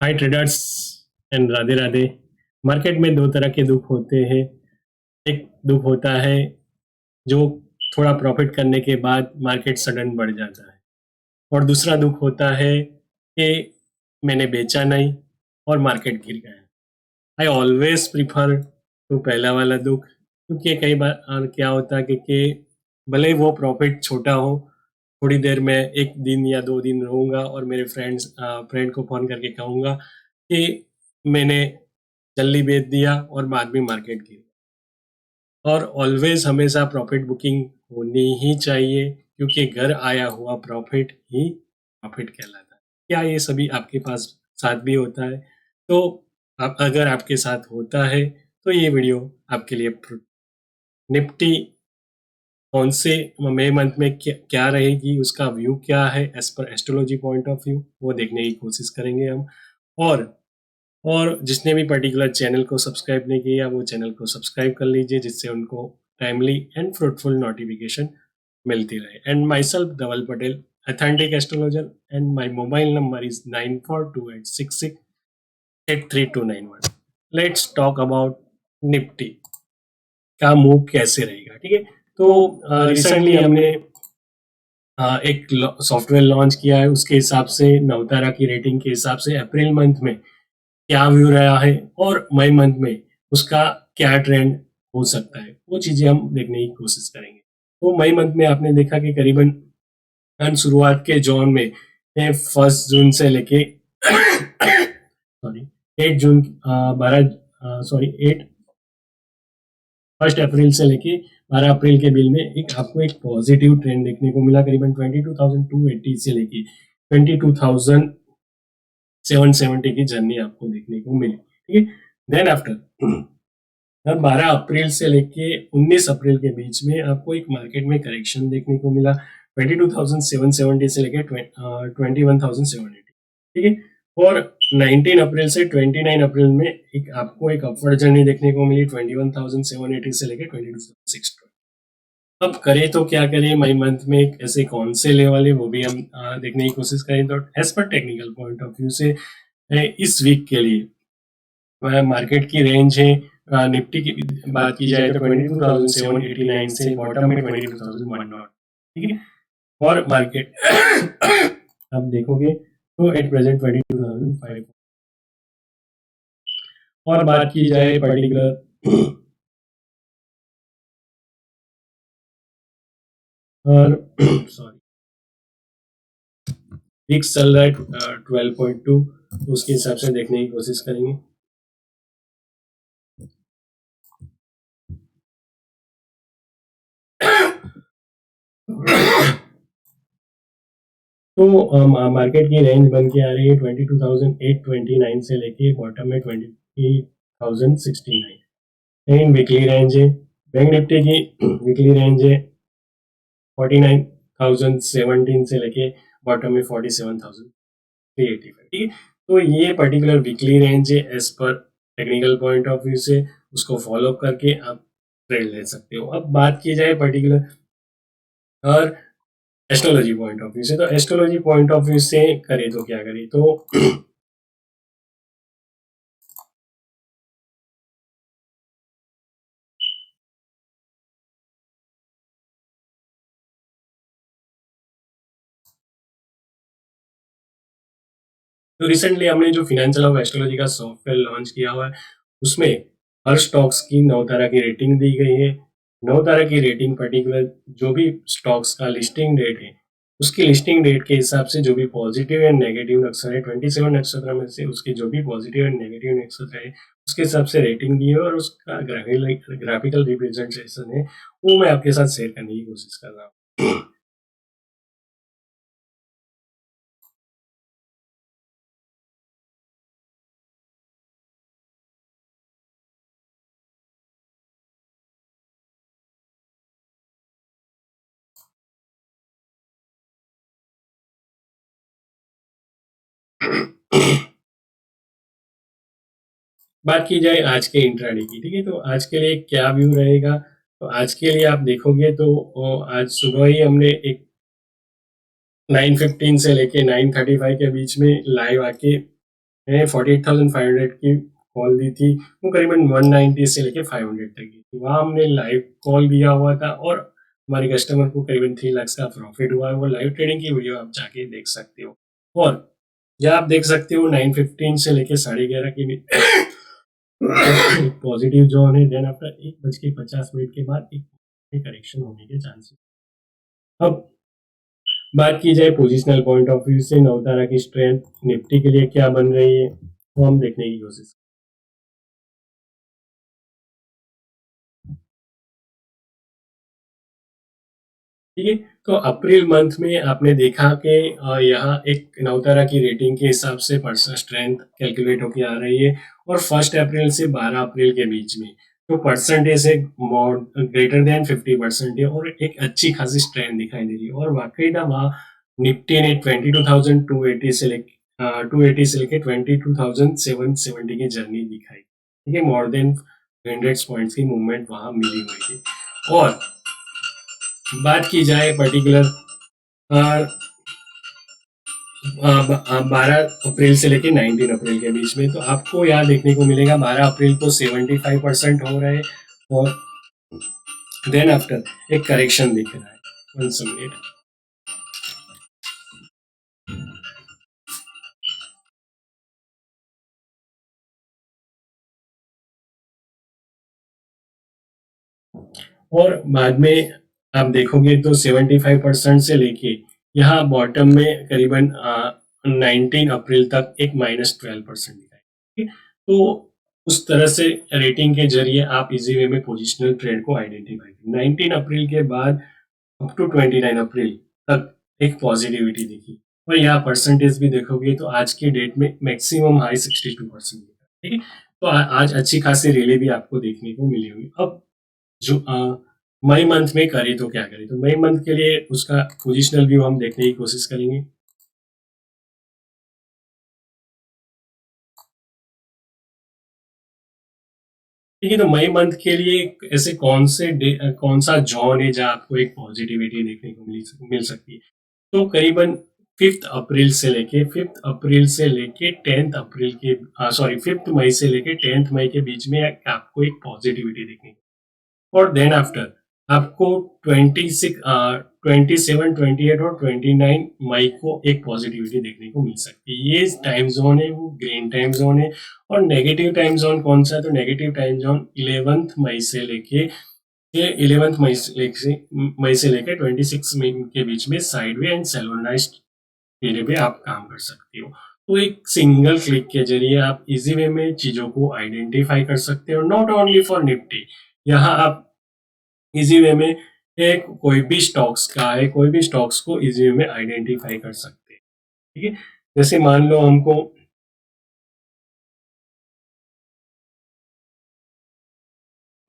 Hi traders and Radhe Radhe. Market में दो तरह के दुख होते हैं। एक दुख होता है जो थोड़ा प्रॉफिट करने के बाद मार्केट सडन बढ़ जाता है, और दूसरा दुख होता है कि मैंने बेचा नहीं और मार्केट गिर गया। आई ऑलवेज प्रिफर टू पहला वाला दुख, क्योंकि कई बार क्या होता है कि भले ही वो प्रॉफिट छोटा हो, थोड़ी देर में एक दिन या दो दिन रहूँगा और मेरे फ्रेंड को फ़ोन करके कहूँगा कि मैंने जल्दी बेच दिया और बाद में मार्केट गिर गया। और ऑलवेज हमेशा प्रॉफिट बुकिंग होनी ही चाहिए, क्योंकि घर आया हुआ प्रॉफिट ही प्रॉफिट कहलाता है। क्या ये सभी आपके पास साथ भी होता है? तो अगर आपके साथ होता है तो ये वीडियो आपके लिए निफ्टी कौन से मई मंथ में क्या रहेगी, उसका व्यू क्या है एज पर एस्ट्रोलॉजी पॉइंट ऑफ व्यू, वो देखने की कोशिश करेंगे हम। और और जिसने भी पर्टिकुलर चैनल को सब्सक्राइब नहीं किया वो चैनल को सब्सक्राइब कर लीजिए, जिससे उनको टाइमली एंड फ्रूटफुल नोटिफिकेशन मिलती रहे। And myself Dhaval Patel, authentic astrologer, and my mobile number is 9428668391। Let's talk about Nifty का मूव कैसे रहेगा। ठीक है, तो रिसेंटली हमने एक सॉफ्टवेयर लॉन्च किया है, उसके हिसाब से नवतारा की रेटिंग के हिसाब से अप्रैल मंथ में क्या व्यू रहा है और मई मंथ में उसका क्या ट्रेंड हो सकता है, वो चीजें हम देखने की कोशिश करेंगे। तो मई मंथ में आपने देखा कि करीबन शुरुआत के जोन में 1 जून से लेके सॉरी 8 जून 1 अप्रैल से लेके 12 अप्रैल के बिल में आपको एक पॉजिटिव ट्रेंड देखने को मिला। करीबन 22,280 से लेके 22,770 की जर्नी आपको देखने को मिली। ठीक है, देन आफ्टर 12 अप्रैल से लेके 19 अप्रैल के बीच में आपको एक मार्केट में करेक्शन देखने को मिला 22,770 से लेके 21,780। ठीक है, और 19 अप्रैल से 29 अप्रैल में आपको एक अपवर्ड जर्नी देखने को मिली 21,780 से लेके 22,620। अब करें तो क्या करें, मई मंथ में ऐसे कौन से लेवल है वो भी हम देखने की कोशिश करें। तो एज पर टेक्निकल पॉइंट ऑफ व्यू से इस वीक के लिए मार्केट की रेंज है, निफ्टी की बात की जाए तो 22,789 से बॉटम में 22,100। ठीक है, और मार्केट आप देखोगे तो एट प्रेजेंट 22,500। और बात की जाए पर्टिकुलर और सॉरी फिक्स चल रहा है 12.2, उसके हिसाब से देखने की कोशिश करेंगे। तो मार्केट की रेंज बन के आ रही है 22,829 से लेके बॉटम में 28,069। एंड वीकली रेंज है, बैंक निफ्टी की वीकली रेंज है 49,017 से लेके बॉटम में 47,385। ठीक है, तो ये पर्टिकुलर वीकली रेंज है एज पर टेक्निकल पॉइंट ऑफ व्यू से, उसको फॉलो करके आप ट्रेड ले सकते हो। अब बात की जाए पर्टिकुलर और एस्ट्रोलॉजी पॉइंट ऑफ व्यू से, तो एस्ट्रोलॉजी पॉइंट ऑफ व्यू से करें तो क्या करें, तो रिसेंटली हमने जो फिनेंशियल ऑफ एस्ट्रोलॉजी का सॉफ्टवेयर लॉन्च किया हुआ है, उसमें हर स्टॉक्स की 9 तरह की रेटिंग दी गई है। 9 तरह की रेटिंग पर्टिकुलर जो भी स्टॉक्स का लिस्टिंग डेट है, उसकी लिस्टिंग डेट के हिसाब से जो भी पॉजिटिव एंड नेगेटिव नक्षत्र है, 27 नक्षत्र में से उसके जो भी पॉजिटिव एंड नेगेटिव नक्षत्र है उसके हिसाब से रेटिंग दी है, और उसका ग्राफिकल रिप्रेजेंटेशन है वो मैं आपके साथ शेयर करने की कोशिश कर रहा हूँ। बात की जाए आज के इंट्राडे की, ठीक है, तो आज के लिए क्या व्यू रहेगा। तो आज के लिए आप देखोगे तो आज सुबह ही हमने एक 9:15 से लेके 9:35 के बीच में लाइव आके मैंने 48,500 की कॉल दी थी, वो करीबन 190 से लेके 500 तक की थी। वहाँ हमने लाइव कॉल दिया हुआ था और हमारे कस्टमर को करीबन 3 लाख का प्रॉफिट हुआ है। वो लाइव ट्रेडिंग की वीडियो आप जाके देख सकते हो। और या आप देख सकते हो 9:15 से लेके 11:30 के बीच पॉजिटिव जोन है, देन आफ्टर 1:50 के बाद एक करेक्शन होने के चांसेस। अब बात की जाए पोजिशनल पॉइंट ऑफ व्यू से नवतारा की स्ट्रेंथ निफ्टी के लिए क्या बन रही है, वो हम देखने की कोशिश। ठीक है, तो अप्रैल मंथ में आपने देखा कि यहाँ एक नवतारा की रेटिंग के हिसाब से पर्सन स्ट्रेंथ कैलकुलेट होकर आ रही है और 1 अप्रैल से 12 अप्रैल के बीच में तो परसेंटेज है ग्रेटर देन 50% है और एक अच्छी खासी स्ट्रेंथ दिखाई दे रही है। और वाकईदा वहाँ निफ्टी ने 22,280 से लेके 280 से लेके 22,770 की जर्नी दिखाई। ठीक है, मोर देन 100 पॉइंट्स की मूवमेंट वहाँ मिली हुई थी। और बात की जाए पर्टिकुलर 12 अप्रैल से लेके 19 अप्रैल के बीच में, तो आपको यहाँ देखने को मिलेगा 12 अप्रैल को 75% हो रहे हैं और देन आफ्टर एक करेक्शन दिख रहा है। 1 मिनट। और बाद में आप देखोगे तो 75% से लेके यहाँ बॉटम में करीबन 19 अप्रैल तक एक -12% दिखाई। ठीक है? तो उस तरह से रेटिंग के जरिए आप इजी वे में पोजिशनल ट्रेड को आइडेंटिफाई करें। 19 अप्रैल के बाद अप टू 29 अप्रैल तक एक पॉजिटिविटी दिखी और यहाँ परसेंटेज भी देखोगे तो आज के डेट में मैक्सिमम हाई 62% दिखा। ठीक है, तो आज अच्छी खासी रैली भी आपको देखने को मिली होगी। अब जो मई मंथ में करें तो क्या करें, तो मई मंथ के लिए उसका पोजिशनल व्यू हम देखने की कोशिश करेंगे। ठीक है, तो मई मंथ के लिए ऐसे कौन सा जॉन है जहाँ आपको एक पॉजिटिविटी देखने को मिल सकती है, तो करीबन 5 अप्रैल से लेके 10 अप्रैल के सॉरी 5 मई से लेके 10 मई के बीच में आपको एक पॉजिटिविटी देखने और देन आफ्टर आपको 27, 28 और 29 मई को एक पॉजिटिविटी देखने को मिल सकती है। ये टाइम जोन है वो ग्रीन टाइम जोन है। और नेगेटिव टाइम जोन कौन सा है, तो नेगेटिव टाइम जोन 11 मई से लेके 26 मई के बीच में साइडवे एंड सेलोनाइज एरिया पे आप काम कर सकते हो। तो एक सिंगल क्लिक के जरिए आप इजी वे में चीजों को आइडेंटिफाई कर सकते हो। नॉट ओनली फॉर निफ्टी, यहाँ आप इजी वे में एक कोई भी स्टॉक्स का है, कोई भी स्टॉक्स को इजी वे में आइडेंटिफाई कर सकते हैं। ठीक है, जैसे मान लो हमको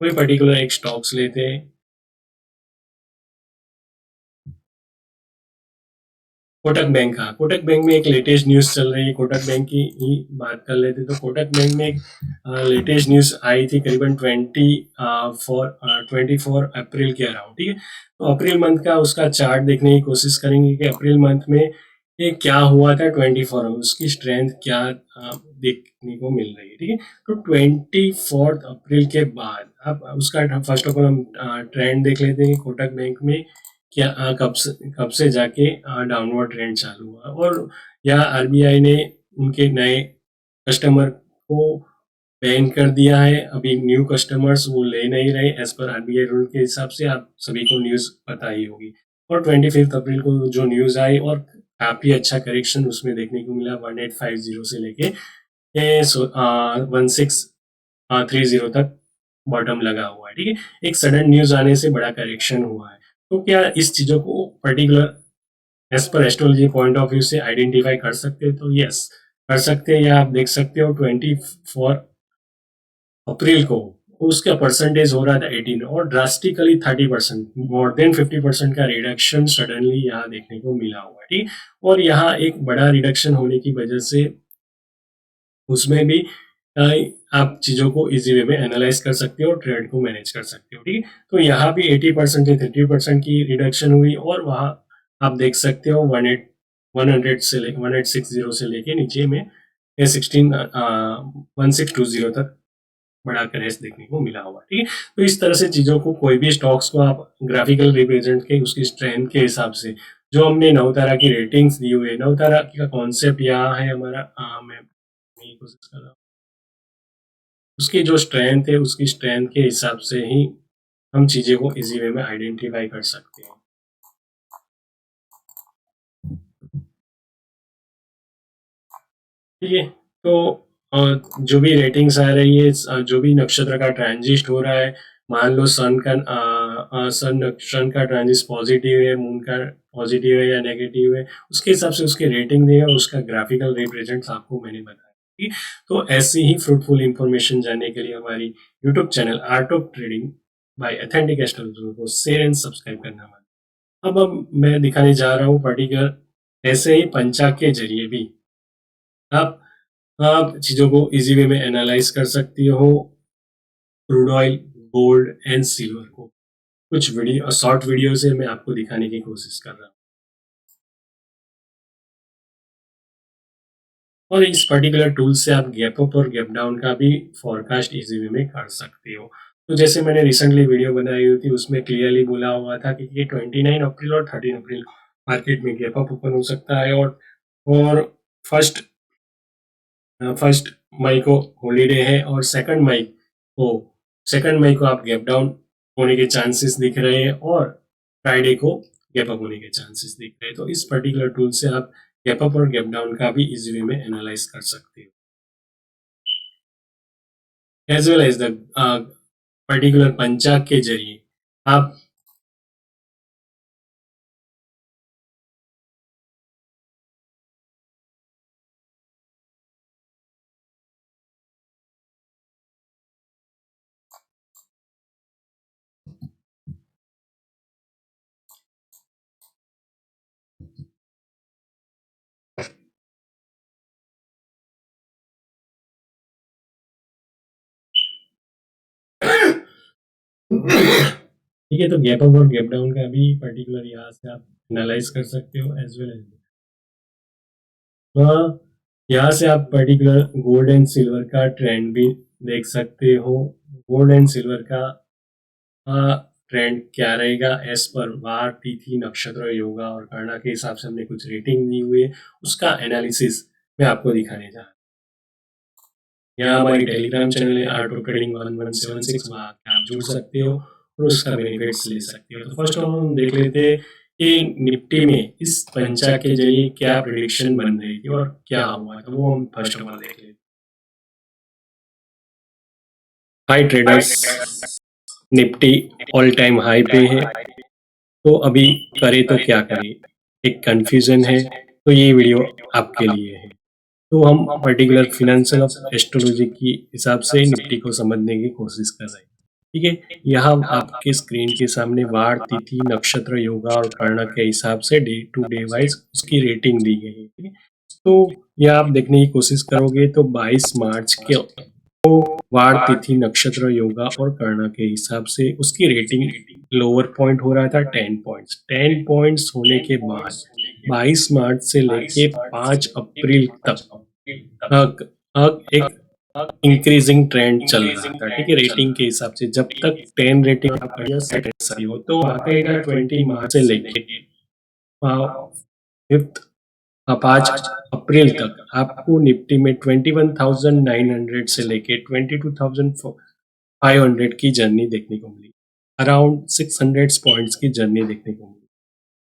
कोई पर्टिकुलर एक स्टॉक्स लेते हैं, कोटक बैंक का। कोटक बैंक में एक लेटेस्ट न्यूज चल रही है, कोटक बैंक की ही बात कर लेते तो कोटक बैंक में एक लेटेस्ट न्यूज आई थी करीबन 24 अप्रैल के अराउंड। ठीक है, तो अप्रैल मंथ का उसका चार्ट देखने की कोशिश करेंगे कि अप्रैल मंथ में ये क्या हुआ था 24 में, उसकी स्ट्रेंथ क्या देखने को मिल रही है। ठीक है, तो 24 अप्रैल के बाद अब उसका फर्स्ट ऑफ ऑल हम ट्रेंड देख लेते हैं कोटक बैंक में क्या कब से जाके डाउनवर्ड ट्रेंड चालू हुआ। और यहाँ आरबीआई ने उनके नए कस्टमर को बैन कर दिया है। अभी न्यू कस्टमर्स वो ले नहीं रहे एज पर आरबीआई रूल के हिसाब से, आप सभी को न्यूज़ पता ही होगी। और 25 अप्रैल को जो न्यूज़ आई और काफ़ी अच्छा करेक्शन उसमें देखने को मिला 1850 से लेके 1630 तक बॉटम लगा हुआ है। ठीक है, एक सडन न्यूज़ आने से बड़ा करेक्शन हुआ है। तो क्या इस चीज़ों को पर्टिकुलर एज पर एस्ट्रोलॉजी पॉइंट ऑफ व्यू से आइडेंटिफाई कर सकते हैं, तो यस कर सकते हैं। या आप देख सकते हो 24 अप्रैल को उसका परसेंटेज हो रहा था 18 और ड्रास्टिकली 30%, मोर देन 50% का रिडक्शन सडनली यहाँ देखने को मिला हुआ है। ठीक, और यहाँ एक बड़ा रिडक्शन होने की वजह से उसमें भी आप चीज़ों को इजी वे में एनालाइज कर सकते हो और ट्रेड को मैनेज कर सकते हो। ठीक है, तो यहाँ भी 80% से 30% की रिडक्शन हुई और वहाँ आप देख सकते हो 1860 से लेके नीचे में ये 16 1620 तक बड़ा क्रैश देखने को मिला हुआ। ठीक है, तो इस तरह से चीज़ों को, कोई भी स्टॉक्स को आप ग्राफिकल रिप्रेजेंट के उसकी स्ट्रेंथ के हिसाब से, जो हमने 9 तरह की रेटिंग्स दी हुई है, 9 तरह का कॉन्सेप्ट यहाँ है हमारा, मैं कोशिश कर रहा हूँ, उसकी जो स्ट्रेंथ है उसकी स्ट्रेंथ के हिसाब से ही हम चीज़ें को इजी वे में आइडेंटिफाई कर सकते हैं। ठीक है, तो जो भी रेटिंग्स आ रही है, जो भी नक्षत्र का ट्रांजिट हो रहा है, मान लो सन का ट्रांजिट पॉजिटिव है, मून का पॉजिटिव है या नेगेटिव है, उसके हिसाब से उसकी रेटिंग देगा, उसका ग्राफिकल रिप्रेजेंट आपको मैंने बताया। ठीक है, तो ऐसी ही फ्रूटफुल इंफॉर्मेशन जानने के लिए हमारी YouTube channel art of trading bye authentic astrologer को शेयर एंड सब्सक्राइब करना मत। अब मैं दिखाने जा रहा हूँ पर्टिकुलर, ऐसे ही पंचांग के जरिए भी आप चीज़ों को इजी वे में एनालाइज कर सकती हो, crude oil, gold and silver को। कुछ वीडियो, शॉर्ट वीडियो से मैं आपको दिखाने की कोशिश कर रहा हूँ, और इस पर्टिकुलर टूल से आप गैप अप और गैप डाउन का भी फॉरकास्ट इजी वे में कर सकते हो। तो जैसे मैंने रिसेंटली वीडियो बनाई हुई थी, उसमें क्लियरली बोला हुआ था कि ये 29 अप्रैल और 13 अप्रैल मार्केट में गैप अप ओपन हो सकता है, और फर्स्ट फर्स्ट मई को हॉलीडे है, और सेकंड मई को आप गैप डाउन होने के चांसेस दिख रहे हैं, और फ्राइडे को गैप अप होने के चांसेस दिख रहे हैं। तो इस पर्टिकुलर टूल से आप गैप अप और गैप डाउन का भी इजी वे में एनालाइज कर सकते हो, as well as the particular panchang के जरिए आप ठीक है, तो गैप अप और गैप डाउन का भी पर्टिकुलर यहाँ से आप एनालाइज कर सकते हो, एज वेल एज यहाँ से आप पर्टिकुलर गोल्ड एंड सिल्वर का ट्रेंड भी देख सकते हो। गोल्ड एंड सिल्वर का ट्रेंड क्या रहेगा, एज पर वार, तिथि, नक्षत्र, योगा और गणना के हिसाब से हमने कुछ रेटिंग दी हुई है, उसका एनालिसिस मैं आपको दिखाने जा रहा हूँ। यहाँ हमारी टेलीग्राम चैनल है आर्ट ऑफ ट्रेडिंग 1176, वहाँ आप जुड़ सकते हो और उसका बेनिफिट्स ले सकते हो। तो फर्स्ट ऑफ हम देख लेते हैं कि निफ्टी में इस पंचांग के जरिए क्या प्रेडिक्शन बन रही थी और क्या हुआ, तो वो हम फर्स्ट ऑफ ऑल देख लेते हैं। High traders, Nifty all time high पे है, तो अभी करे तो क्या करें, एक कंफ्यूजन है, तो ये वीडियो आपके लिए है। तो हम पर्टिकुलर फिनेंशियल ऑफ एस्ट्रोलॉजी की हिसाब से निफ्टी को समझने की कोशिश कर रहे हैं। ठीक है, यहाँ आपके स्क्रीन के सामने वार, तिथि, नक्षत्र, योगा और कर्ण के हिसाब से डे टू डे वाइज उसकी रेटिंग दी गई है। ठीक है, तो यह आप देखने की कोशिश करोगे तो 22 मार्च के वार, तिथि, नक्षत्र, योगा और कर्ण के हिसाब से उसकी रेटिंग लोअर पॉइंट हो रहा था 10 पॉइंट्स। 10 पॉइंट्स होने के बाद 22 मार्च से लेके 5 अप्रैल तक एक इंक्रीजिंग ट्रेंड चल रहा था। ठीक है, रेटिंग के हिसाब से जब तक 10 रेटिंग आप सेट हो तो बाकायदा 20 मार्च से लेके 5 अप्रैल तक आपको निफ्टी में 21,900 से लेके 22,500 की जर्नी देखने को मिली, अराउंड 600 पॉइंट्स की जर्नी देखने को मिली।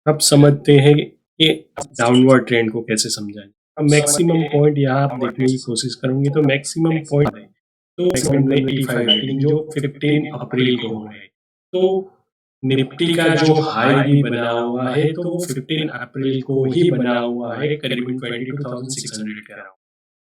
अब समझते हैं कि डाउनवर्ड ट्रेंड को कैसे समझाएं। अब मैक्सिमम पॉइंट यहाँ आप देखने की कोशिश करूंगी तो मैक्सिमम पॉइंट है तो 85 रेटिंग जो 15 अप्रैल को हो रहे हैं। तो निफ्टी का जो हाई भी बना हुआ है तो वो 15 अप्रैल को ही बना हुआ है, करीबन 22,600 के अराउंड।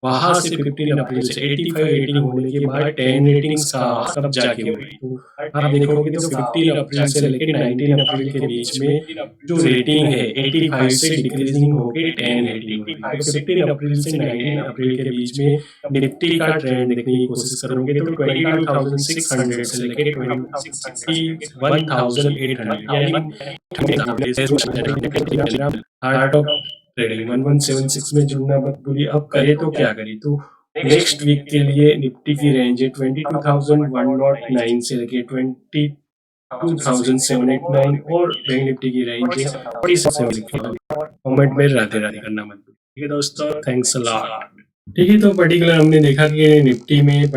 वहां से 15 अप्रैल से 85 रेटिंग होने के बाद 10 रेटिंग्स का कब जाके हुई, तो आप देखोगे तो 15 अप्रैल से लेकर 19 अप्रैल के बीच में जो रेटिंग है 85 से डिक्रीजिंग होकर 10 रेटिंग होती है। तो 15 अप्रैल से 19 अप्रैल के बीच में निफ्टी का ट्रेंड देखने की कोशिश करोगे तो 22,600 से लेकर 21,800 यानी आर्ट ऑफ ट्रेडिंग 1176 में जुड़ना मत भूलिए। अब करे तो क्या करें, तो नेक्स्ट वीक के लिए निफ्टी की रेंज है 22,109 से लेके 22,789 और बैंक निफ्टी की रेंज है 47,700। कमेंट में राधे राधे करना मत भूलिए। ठीक है दोस्तों, थैंक्स अ लॉट। ठीक है, तो पर्टिकुलर हमने देखा कि निफ्टी में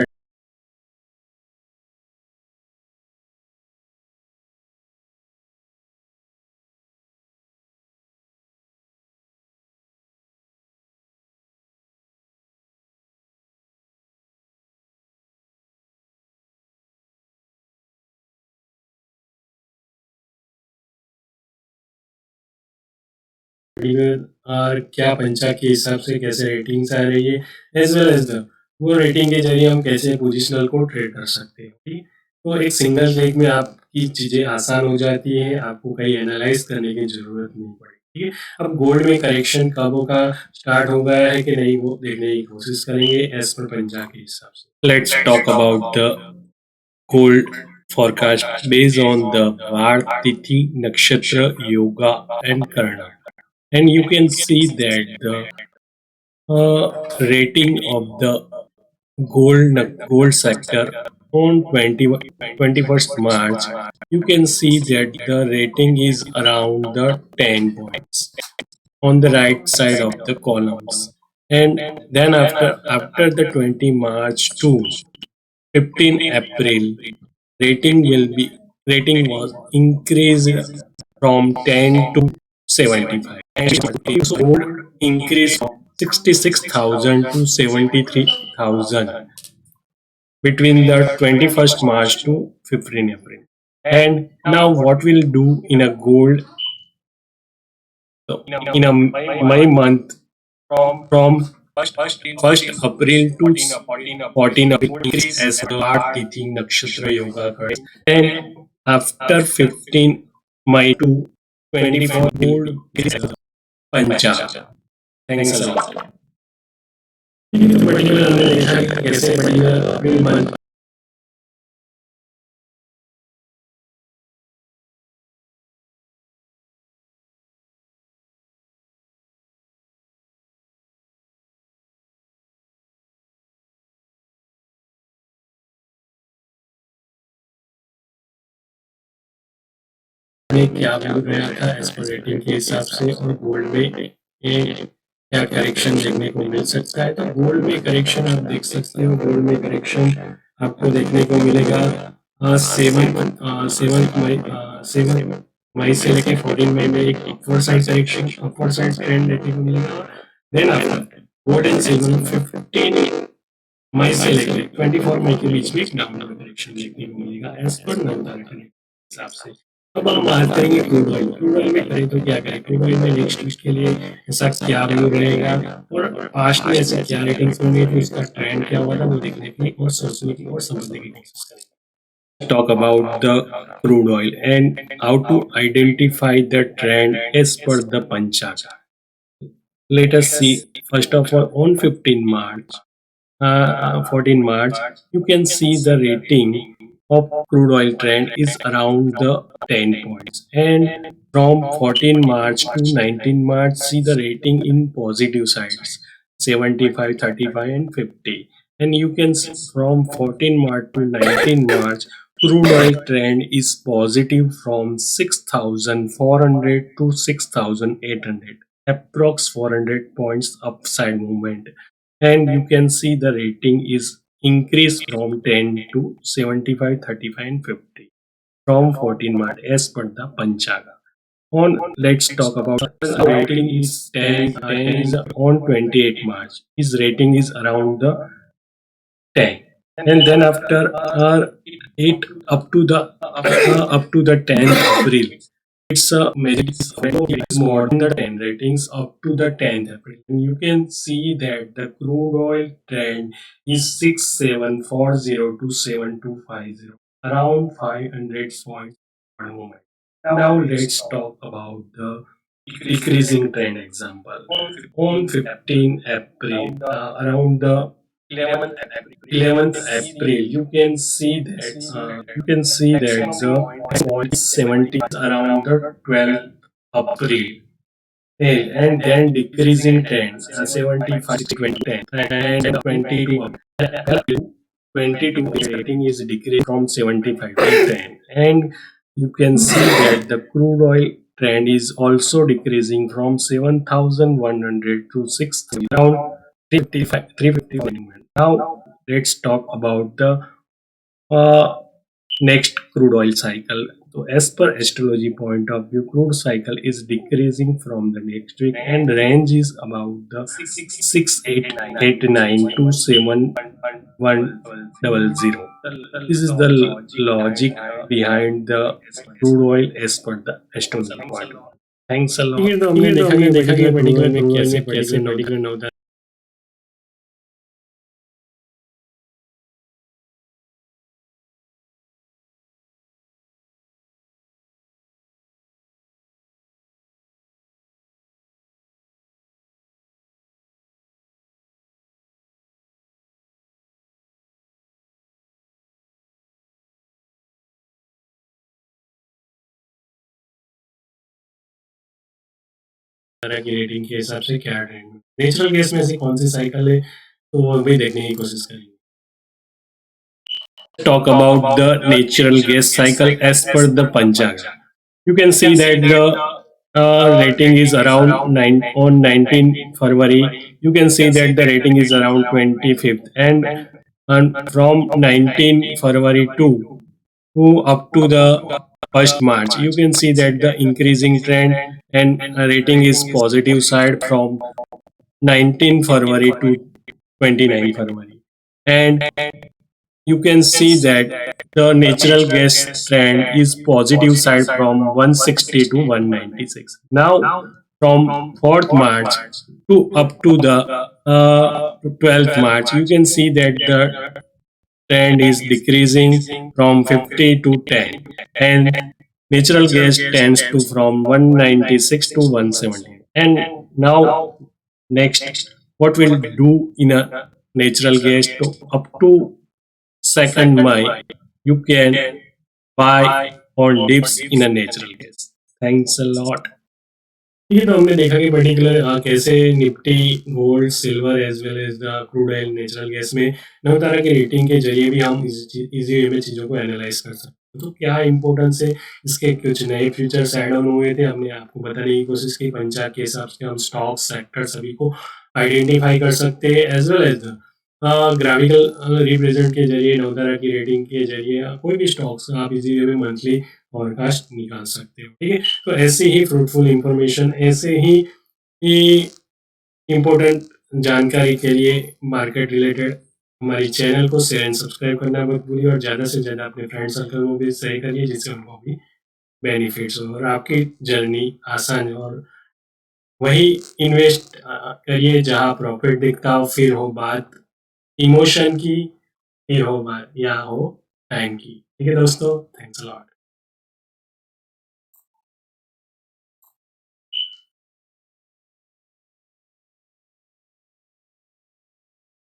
और क्या पंचांग के हिसाब से कैसे रेटिंग्स आ रही है, एज वेल एज द वो रेटिंग के जरिए हम कैसे पोजिशनल को ट्रेड कर सकते हैं। ठीक, तो एक सिंगल क्लिक में आपकी चीजें आसान हो जाती है, आपको कहीं एनालाइज करने की जरूरत नहीं पड़ती। ठीक है, अब गोल्ड में करेक्शन कब होगा, स्टार्ट हो गया है कि नहीं, वो देखने की कोशिश करेंगे एज पर पंचांग के हिसाब से। Let's talk about the gold forecast based on the Vartithi Nakshatra Yoga and Karna. And you can see that the rating of the gold sector on 21st March, you can see that the rating is around the 10 points on the right side of the columns. And then after the 20 March to 15 April, rating was increased from 10 to 75, and gold increased from 66,000 to 73,000 between the 21st March to 15 April. And now what we'll do in a gold, in a May month, from 1st April to 14 April as Tithi Nakshatra Yoga Karna, and after 15 May to 24 gold is Pancha. Thanks a lot. तो particular हमने देखा कि कैसे particular April month में क्या view गया था as per rating के हिसाब से, और गोल्ड में क्या करेक्शन देखने को मिल सकता है। तो गोल्ड में करेक्शन आप देख सकते हो, गोल्ड में करेक्शन आपको देखने को मिलेगा 7 मई से लेके 14 मई में एक upward side correction, upward side trend देखने को मिलेगा। Then after gold and silver 15 मई से लेकर 24 मई के बीच में एक डाउनवर्ड करेक्शन देखने को मिलेगा एज पर नवतारा के हिसाब से। अब हम बात करेंगे क्रूड ऑयल। क्रूड ऑयल में करें तो क्या करें, क्रूड ऑयल में नेक्स्ट वीक के लिए ऐसा क्या व्यू रहेगा और पास्ट में ऐसे क्या रेटिंग्स होंगे, तो इसका ट्रेंड क्या हुआ था वो देखने की और सोचने की और समझने की कोशिश करेंगे। Talk about the crude oil and how to identify the trend as per the Panchaga. Let us see. First of all, on 15 March, 14 March, you can see the rating of crude oil trend is around the 10 points. And from 14 March to 19 March, see the rating in positive sides 75, 35, and 50. And you can see from 14 March to 19 March, crude oil trend is positive from 6,400 to 6,800, approx 400 points upside movement. And you can see the rating is increased from 10 to 75, 35, and 50 from 14 March as per the Panchaga. On let's talk about the rating is 10 is on 28 March. His rating is around the 10, and then after it up to the 10th April, it's a magic is more than the 10 ratings up to the 10th April. And you can see that the crude oil trend is 6740 to 7250, around 500 points per moment. Now let's talk about the decreasing trend example. On 15 April, around the 11th April, you can see that the point 70 is around the 12th April. and then decreasing trends, 75, 20, 10, and 22 up. 22 rating is decreased from 75 to 10, and you can see that the crude oil trend is also decreasing from 7,100 to 6,000, around 350. Now let's talk about the uh, next crude oil cycle. So as per astrology point of view, crude cycle is decreasing from the next week, and range is about the 6889 to 7100. This is the logic behind the crude oil as per the astrology point. Thanks a lot. ठीक है, तो हमने देखा कि particular crude oil में कैसे particular 9 तरह की रेटिंग के हिसाब से क्या ट्रेंड नेचुरल गैस में ऐसी कौन सी साइकिल है, तो वो भी देखने की कोशिश करेंगे. Talk about the natural gas cycle as per the Panchaga. You can see that the rating is around 9 on 19 February. You can see that the rating is around 25th, and from 19 February to up to the 1st March, you can see that the increasing trend and rating is positive side from 19 February to 29 February, and you can see that the natural gas trend is positive side from 160 to 196. Now, from 4th March to up to the 12th March, you can see that the trend is decreasing from 50 to 10, and natural gas tends to from 196 to 170. And now, next, what we'll do in a natural gas to up to 2nd May, you can buy on dips in a natural gas. Thanks a lot. ठीक है, तो हमने देखा कि particular कैसे Nifty, gold, silver as well as the crude oil, natural gas में नवतारा की रेटिंग के जरिए भी हम इजी वे में चीज़ों को एनालाइज कर सकते हैं. तो क्या इंपॉर्टेंस है, इसके कुछ नए फ्यूचर्स ऐड ऑन हुए थे, हमने आपको बताने की कोशिश की. पंचांग के हिसाब से हम स्टॉक सेक्टर सभी को आइडेंटिफाई कर सकते हैं, as well as graphical represent के जरिए, नवतारा की रेटिंग के जरिए कोई भी स्टॉक्स आप इजी वे में मंथली फॉरकास्ट निकाल सकते हो. ठीक है, तो ऐसे ही फ्रूटफुल इंफॉर्मेशन, ऐसे ही इम्पोर्टेंट जानकारी के लिए मार्केट रिलेटेड हमारी चैनल को शेयर एंड सब्सक्राइब करना मत भूलिए, और ज़्यादा से ज़्यादा अपने फ्रेंड सर्कल में भी शेयर करिए, जिससे उनको भी बेनिफिट्स हो और आपकी जर्नी आसान हो. और वही इन्वेस्ट करिए जहाँ प्रॉफिट दिखता हो, फिर हो बात इमोशन की, फिर हो बात या हो टाइम की. ठीक है दोस्तों, थैंक्स अ लॉट.